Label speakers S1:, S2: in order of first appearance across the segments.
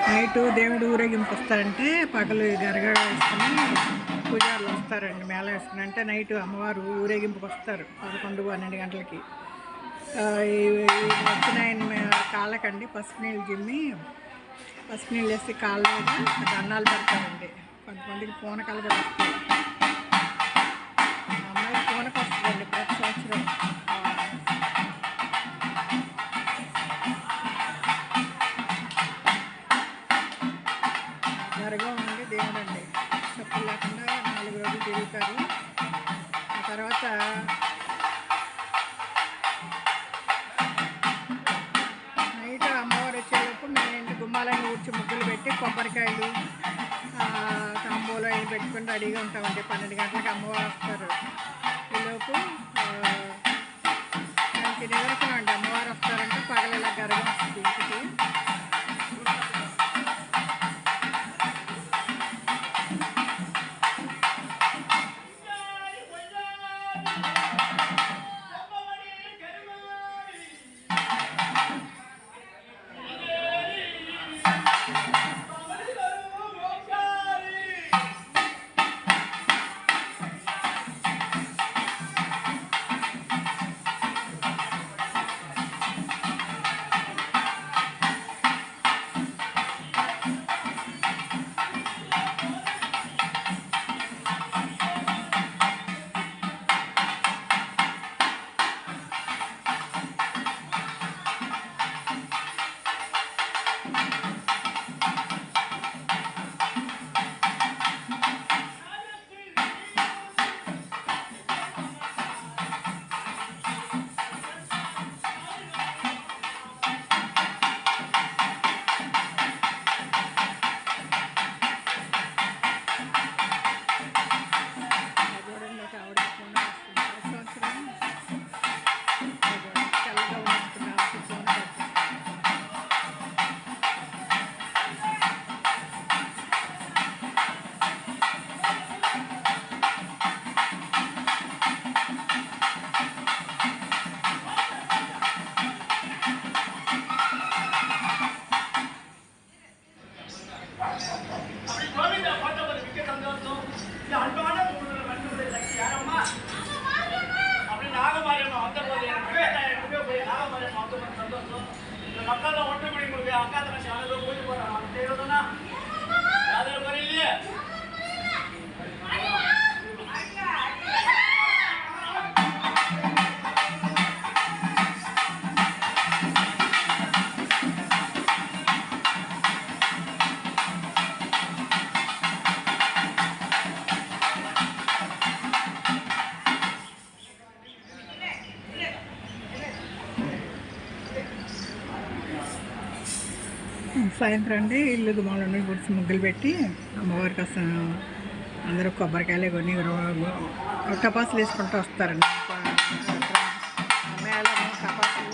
S1: Night దేవుడు ఊరేగింపు వస్తారంటే పగలు గరగడ వేసుకుని పూజారులు వస్తారండి. మేళ వేసుకుని అంటే నైటు అమ్మవారు ఊరేగింపుకి వస్తారు 11-12 గంటలకి. వచ్చిన ఆయన కాళ్ళకండి పసుపు నీళ్ళు జిమ్మి పసుపు నీళ్ళు వేసి కాళ్ళ మీద దండాలు పెడతారండి. కొంతమందికి పూనకాలు కూడా వస్తాయి. అమ్మాయి పూనకు వస్తుందండి ప్రతి సంవత్సరం. గరగం అండి దేవుడు అండి. చెప్పులు లేకుండా 4 రోజులు తిరుగుతారు. ఆ తర్వాత నైట్ అమ్మవారు వచ్చేలోపు మేము ఇంటి గుమ్మాలని ఊడ్చి ముగ్గులు పెట్టి కొబ్బరికాయలు తాంబూలు అవి పెట్టుకుని రెడీగా ఉంటామండి. 12 గంటలకు అమ్మవారు వస్తారు. ఈలోపు దానికి నిదర్శనం అండి. అమ్మవారు వస్తారంటే పగలలా గరగం వస్తుంది ఇంటికి.
S2: மக்கள் ஒன்றுபடி உங்களுக்கு அக்கா தங்கச்சி அங்கே போய் போகிறாங்க அந்த தேவைதானா யாரும் வரலையே
S1: సాయంత్రం అండి ఇల్లు గుమ్మాలన్నీ గుడిసి ముగ్గులు పెట్టి అమ్మవారికి అందరూ కొబ్బరికాయలు కొని టపాసులు వేసుకుంటూ వస్తారండి. మేళ టపాసులు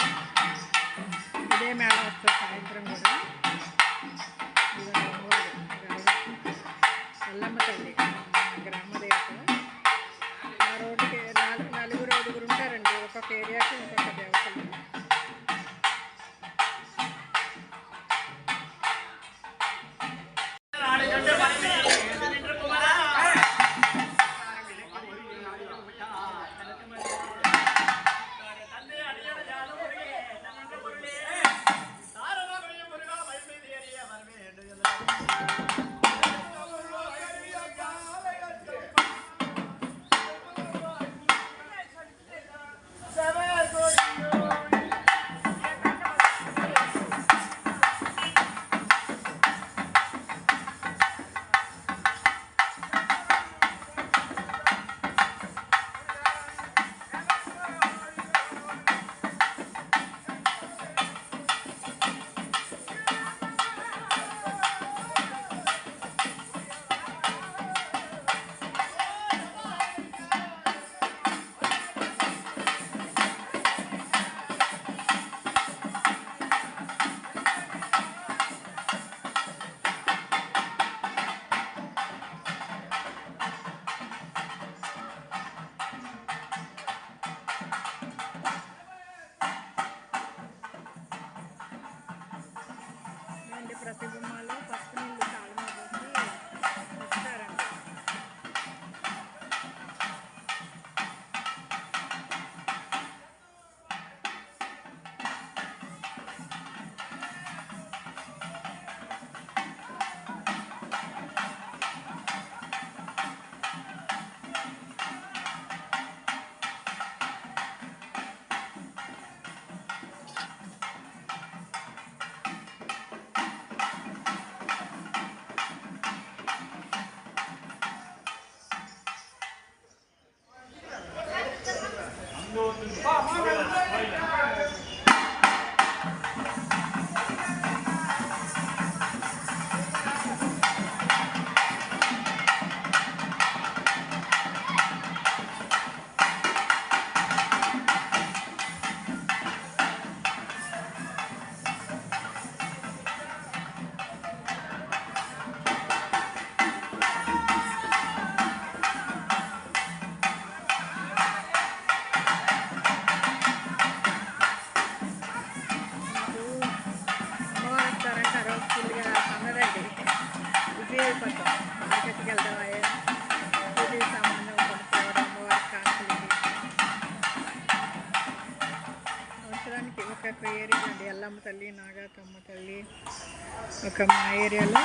S1: ఇదే మేళ వస్తారు సాయంత్రం కూడా. ఎల్లమ్మ తల్లి గ్రామదేవత. ఆ రోడ్డుకి 4-5 ఉంటారండి. ఒక్కొక్క ఏరియాకి ఒక్కొక్క దేవతలు. ప్రతి గుమ్మాలో నాగాలమ్మ తల్లి, నాగాతమ్మ తల్లి. మా ఏరియాలో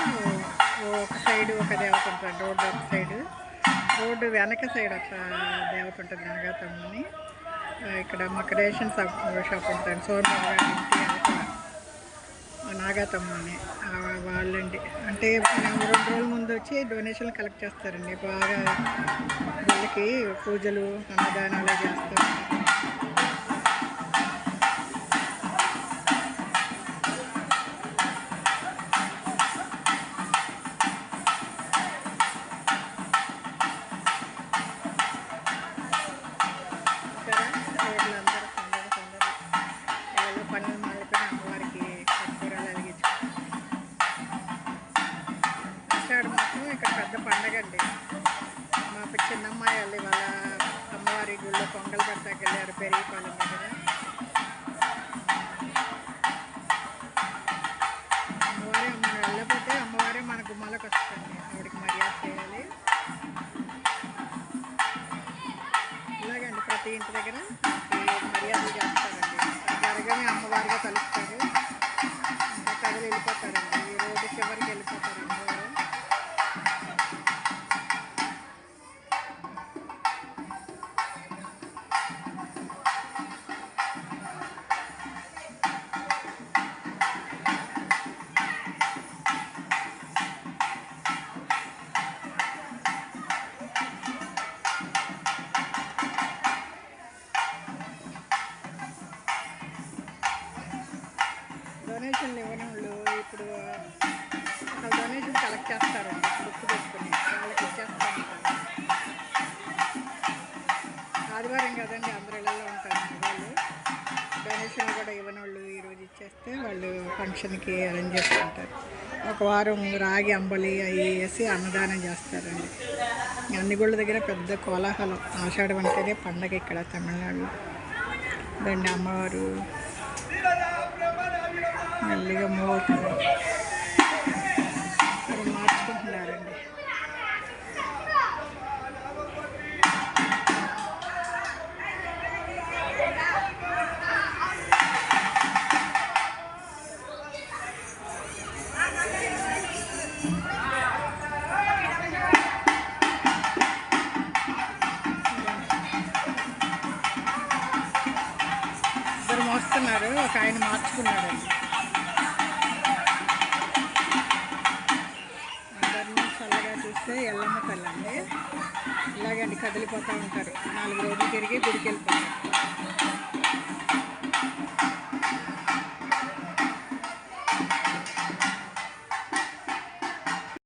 S1: ఒక సైడు ఒక దేవత ఉంటుంది, రోడ్డు ఒక సైడు, రోడ్డు వెనక సైడ్ అట్లా దేవత ఉంటుంది నాగాతమ్మని. ఇక్కడ మాకు రేషన్ షాప్ ఉంటుంది, సోమవారం గారి ఇంటి వెనక నాగాతమ్మని వాళ్ళండి. అంటే 2 రోజుల ముందు వచ్చి డొనేషన్లు కలెక్ట్ చేస్తారండి. బాగా వీళ్ళకి పూజలు అన్నదానాలు చేస్తారు. పనులు మాలిపోయిన అమ్మవారికి కర్పూరాలు వెలిగించుకుంటారు. ఆషాఢ మాసం ఇక్కడ పెద్ద పండగ అండి. మా చిన్నమ్మాయి వెళ్ళి వాళ్ళ అమ్మవారి గుళ్ళో పొంగల్ పెడతాకి వెళ్ళారు పెరిగిపాలెం దగ్గర. అమ్మవారే మనం వెళ్ళకపోతే అమ్మవారే మన గుమ్మాలకు వస్తుంది, ఆవిడకి మర్యాద చేయాలి. ఇలాగండి ప్రతి ఇంటి దగ్గర మర్యాదలు చేస్తారండి. జరగని అమ్మవారిగా కలుస్తారు, ఇంకా కథలు వెళ్ళిపోతారండి. ఈ రోడ్డు చివరికి వెళ్ళిపోతారు అమ్మవారు. డొనేషన్లు ఇవ్వని వాళ్ళు ఇప్పుడు అసలు డొనేషన్ కలెక్ట్ చేస్తారండి, బుక్ పెట్టుకుని వాళ్ళకి ఇచ్చేస్తూ ఉంటారు. ఆదివారం కదండి, అందరి ఇళ్ళల్లో ఉంటారు వాళ్ళు. డొనేషన్లు కూడా ఇవ్వని వాళ్ళు ఈరోజు ఇచ్చేస్తే వాళ్ళు ఫంక్షన్కి అరేంజ్ చేసుకుంటారు. ఒక వారం రాగి అంబలి అవి వేసి అన్నదానం చేస్తారండి. అన్ని గుళ్ళ దగ్గర పెద్ద కోలాహలం. ఆషాఢం అంటేనే పండగ ఇక్కడ తమిళనాడులో. దాన్ని అమ్మవారు మెల్లిగా మూవ్ అవుతుంది, మార్చుకుంటున్నారండి. ఇద్దరు మోస్తున్నారు, ఒక ఆయన మార్చుకున్నారండి. చల్లగా చూస్తే ఎల్లమ్మ తల్లి అండి. ఇలాగండి కదిలిపోతూ ఉంటారు. 4 రోజులు తిరిగి గుడికి వెళ్ళిపోతారు.